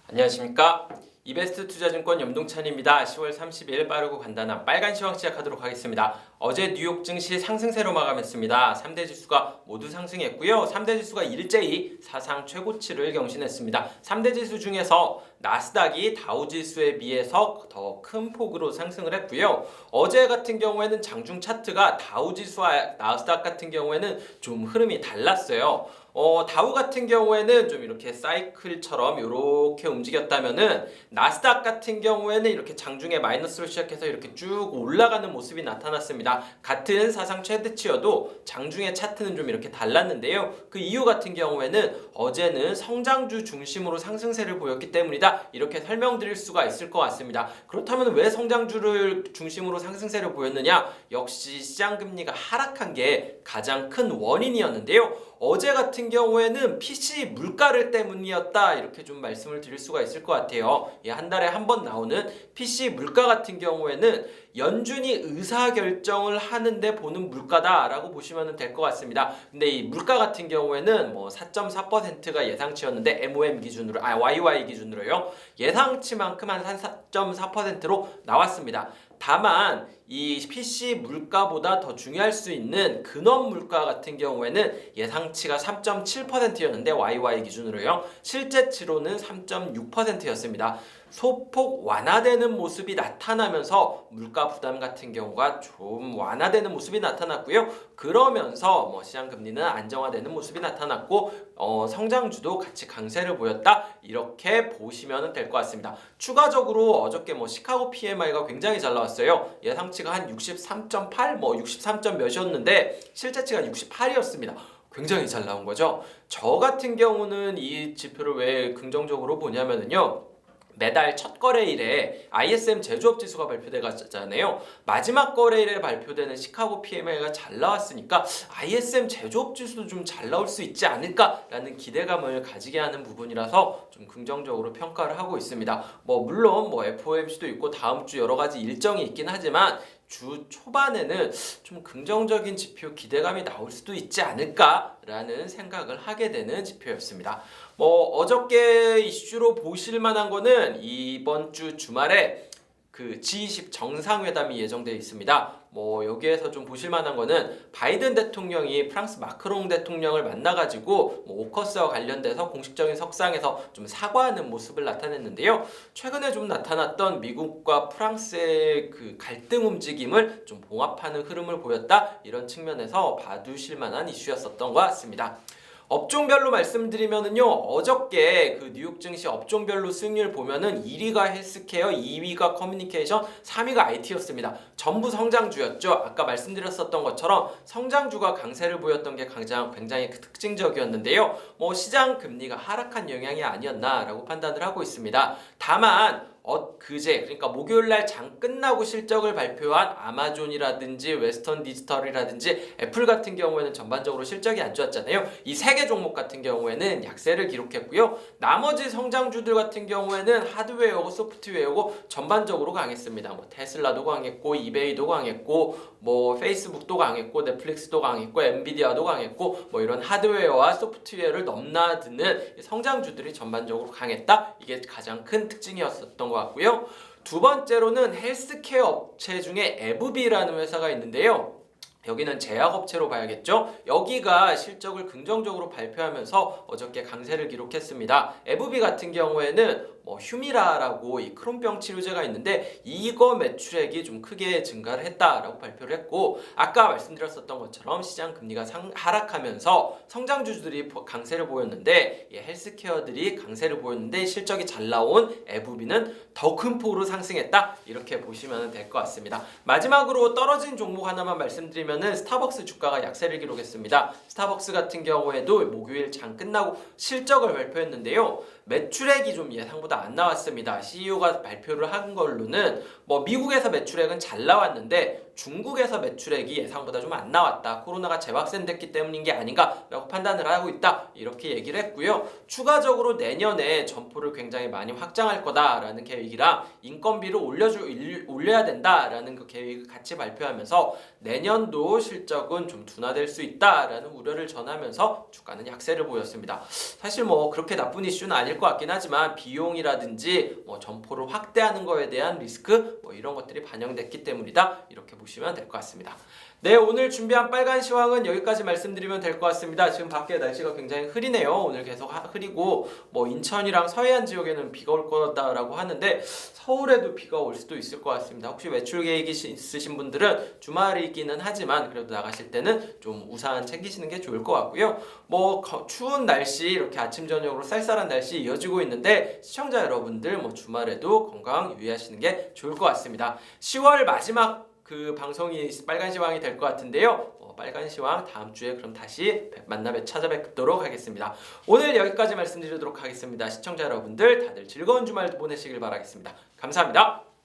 안녕하십니까. 이베스트 투자증권 염동찬입니다. 10월 30일 빠르고 간단한 빨간 시황 시작하도록 하겠습니다. 어제 뉴욕 증시 상승세로 마감했습니다. 3대 지수가 모두 상승했고요. 3대 지수가 일제히 사상 최고치를 경신했습니다. 3대 지수 중에서 나스닥이 다우지수에 비해서 더 큰 폭으로 상승을 했고요. 어제 같은 경우에는 장중 차트가 다우지수와 나스닥 같은 경우에는 좀 흐름이 달랐어요. 다우 같은 경우에는 좀 이렇게 사이클처럼 이렇게 움직였다면은 나스닥 같은 경우에는 이렇게 장중에 마이너스로 시작해서 이렇게 쭉 올라가는 모습이 나타났습니다. 같은 사상 최대치여도 장중의 차트는 좀 이렇게 달랐는데요. 그 이유 같은 경우에는 어제는 성장주 중심으로 상승세를 보였기 때문이다. 이렇게 설명드릴 수가 있을 것 같습니다. 그렇다면 왜 성장주를 중심으로 상승세를 보였느냐? 역시 시장 금리가 하락한 게 가장 큰 원인이었는데요. 어제 같은 경우에는 PC 물가를 때문이었다 이렇게 좀 말씀을 드릴 수가 있을 것 같아요. 한 달에 한 번 나오는 PC 물가 같은 경우에는 연준이 의사결정을 하는데 보는 물가다라고 보시면 될 것 같습니다. 근데 이 물가 같은 경우에는 4.4%가 예상치였는데 MOM 기준으로 YY 기준으로요. 예상치만큼 한 4.4%로 나왔습니다. 다만 이 PC 물가보다 더 중요할 수 있는 근원 물가 같은 경우에는 예상치가 3.7%였는데 YY 기준으로요. 실제치로는 3.6%였습니다. 소폭 완화되는 모습이 나타나면서 물가 부담 같은 경우가 좀 완화되는 모습이 나타났고요. 그러면서 시장 금리는 안정화되는 모습이 나타났고 성장주도 같이 강세를 보였다. 이렇게 보시면 될 것 같습니다. 추가적으로 어저께 시카고 PMI가 굉장히 잘 나왔어요. 예상치가 한 63.8, 63점 몇이었는데 실제치가 68이었습니다. 굉장히 잘 나온 거죠. 저 같은 경우는 이 지표를 왜 긍정적으로 보냐면요. 매달 첫 거래일에 ISM 제조업 지수가 발표되잖아요. 마지막 거래일에 발표되는 시카고 PMI가 잘 나왔으니까 ISM 제조업 지수도 좀 잘 나올 수 있지 않을까라는 기대감을 가지게 하는 부분이라서 좀 긍정적으로 평가를 하고 있습니다. 물론 FOMC도 있고 다음 주 여러 가지 일정이 있긴 하지만 주 초반에는 좀 긍정적인 지표 기대감이 나올 수도 있지 않을까라는 생각을 하게 되는 지표였습니다. 어저께 이슈로 보실 만한 거는 이번 주 주말에 그 G20 정상회담이 예정되어 있습니다. 여기에서 좀 보실 만한 거는 바이든 대통령이 프랑스 마크롱 대통령을 만나가지고 오커스와 관련돼서 공식적인 석상에서 좀 사과하는 모습을 나타냈는데요. 최근에 좀 나타났던 미국과 프랑스의 그 갈등 움직임을 좀 봉합하는 흐름을 보였다. 이런 측면에서 봐두실 만한 이슈였었던 것 같습니다. 업종별로 말씀드리면은요, 어저께 그 뉴욕 증시 업종별로 수익률 보면은 1위가 헬스케어, 2위가 커뮤니케이션, 3위가 IT였습니다. 전부 성장주였죠. 아까 말씀드렸었던 것처럼 성장주가 강세를 보였던 게 굉장히 특징적이었는데요. 시장 금리가 하락한 영향이 아니었나라고 판단을 하고 있습니다. 다만 그제 그러니까 목요일날 장 끝나고 실적을 발표한 아마존이라든지 웨스턴 디지털이라든지 애플 같은 경우에는 전반적으로 실적이 안 좋았잖아요. 이 세 개 종목 같은 경우에는 약세를 기록했고요. 나머지 성장주들 같은 경우에는 하드웨어고 소프트웨어고 전반적으로 강했습니다. 테슬라도 강했고 이베이도 강했고 페이스북도 강했고 넷플릭스도 강했고 엔비디아도 강했고 이런 하드웨어와 소프트웨어를 넘나드는 성장주들이 전반적으로 강했다. 이게 가장 큰 특징이었었던 것 같고요. 두 번째로는 헬스케어 업체 중에 에브비라는 회사가 있는데요. 여기는 제약업체로 봐야겠죠. 여기가 실적을 긍정적으로 발표하면서 어저께 강세를 기록했습니다. 에브비 같은 경우에는 휴미라라고 이 크론병 치료제가 있는데 이거 매출액이 좀 크게 증가를 했다라고 발표를 했고 아까 말씀드렸었던 것처럼 시장 금리가 하락하면서 성장주들이 강세를 보였는데 헬스케어들이 강세를 보였는데 실적이 잘 나온 에브비는 더 큰 폭으로 상승했다. 이렇게 보시면 될 것 같습니다. 마지막으로 떨어진 종목 하나만 말씀드리면은 스타벅스 주가가 약세를 기록했습니다. 스타벅스 같은 경우에도 목요일 장 끝나고 실적을 발표했는데요. 매출액이 좀 예상보다 안 나왔습니다. CEO가 발표를 한 걸로는 미국에서 매출액은 잘 나왔는데 중국에서 매출액이 예상보다 좀 안 나왔다. 코로나가 재확산됐기 때문인 게 아닌가라고 판단을 하고 있다. 이렇게 얘기를 했고요. 추가적으로 내년에 점포를 굉장히 많이 확장할 거다라는 계획이랑 인건비를 올려야 된다라는 그 계획을 같이 발표하면서 내년도 실적은 좀 둔화될 수 있다라는 우려를 전하면서 주가는 약세를 보였습니다. 사실 뭐 그렇게 나쁜 이슈는 아닐 것 같긴 하지만 비용이라든지 뭐 점포를 확대하는 거에 대한 리스크 뭐 이런 것들이 반영됐기 때문이다. 이렇게 보시면 될 것 같습니다. 네, 오늘 준비한 빨간 시황은 여기까지 말씀드리면 될 것 같습니다. 지금 밖에 날씨가 굉장히 흐리네요. 오늘 계속 흐리고 뭐 인천이랑 서해안 지역에는 비가 올 거다라고 하는데 서울에도 비가 올 수도 있을 것 같습니다. 혹시 외출 계획이 있으신 분들은 주말이기는 하지만 그래도 나가실 때는 좀 우산 챙기시는 게 좋을 것 같고요. 뭐 추운 날씨 이렇게 아침 저녁으로 쌀쌀한 날씨 이어지고 있는데 시청자 여러분들 뭐 주말에도 건강 유의하시는 게 좋을 것 같습니다. 10월 마지막 그 방송이 빨간 시황이 될 것 같은데요. 빨간 시황 다음 주에 그럼 다시 찾아뵙도록 하겠습니다. 오늘 여기까지 말씀드리도록 하겠습니다. 시청자 여러분들 다들 즐거운 주말 보내시길 바라겠습니다. 감사합니다.